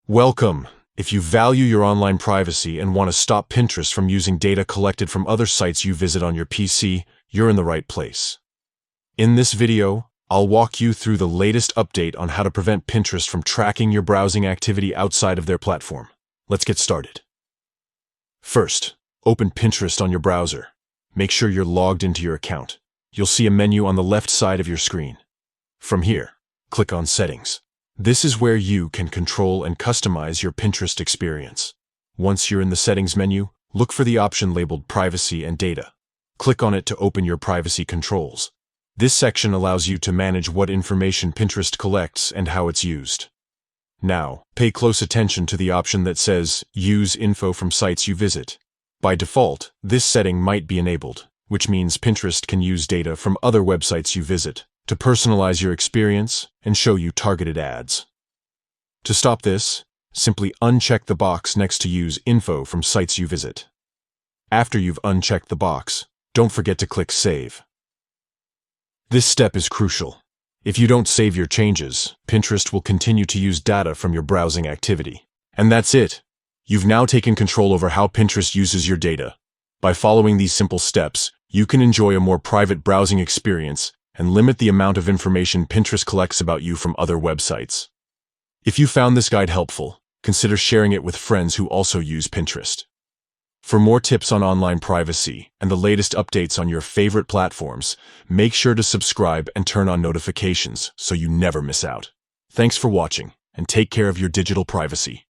Welcome! If you value your online privacy and want to stop Pinterest from using data collected from other sites you visit on your PC, you're in the right place. In this video, I'll walk you through the latest update on how to prevent Pinterest from tracking your browsing activity outside of their platform. Let's get started. First, open Pinterest on your browser. Make sure you're logged into your account. You'll see a menu on the left side of your screen. From here, click on Settings. This is where you can control and customize your Pinterest experience. Once you're in the Settings menu, look for the option labeled Privacy and Data. Click on it to open your privacy controls. This section allows you to manage what information Pinterest collects and how it's used. Now, pay close attention to the option that says Use info from sites you visit. By default, this setting might be enabled, which means Pinterest can use data from other websites you visit to personalize your experience and show you targeted ads. To stop this, simply uncheck the box next to Use info from sites you visit. After you've unchecked the box, don't forget to click Save. This step is crucial. If you don't save your changes, Pinterest will continue to use data from your browsing activity. And that's it. You've now taken control over how Pinterest uses your data. By following these simple steps, you can enjoy a more private browsing experience and limit the amount of information Pinterest collects about you from other websites. If you found this guide helpful, consider sharing it with friends who also use Pinterest. For more tips on online privacy and the latest updates on your favorite platforms, make sure to subscribe and turn on notifications so you never miss out. Thanks for watching, and take care of your digital privacy.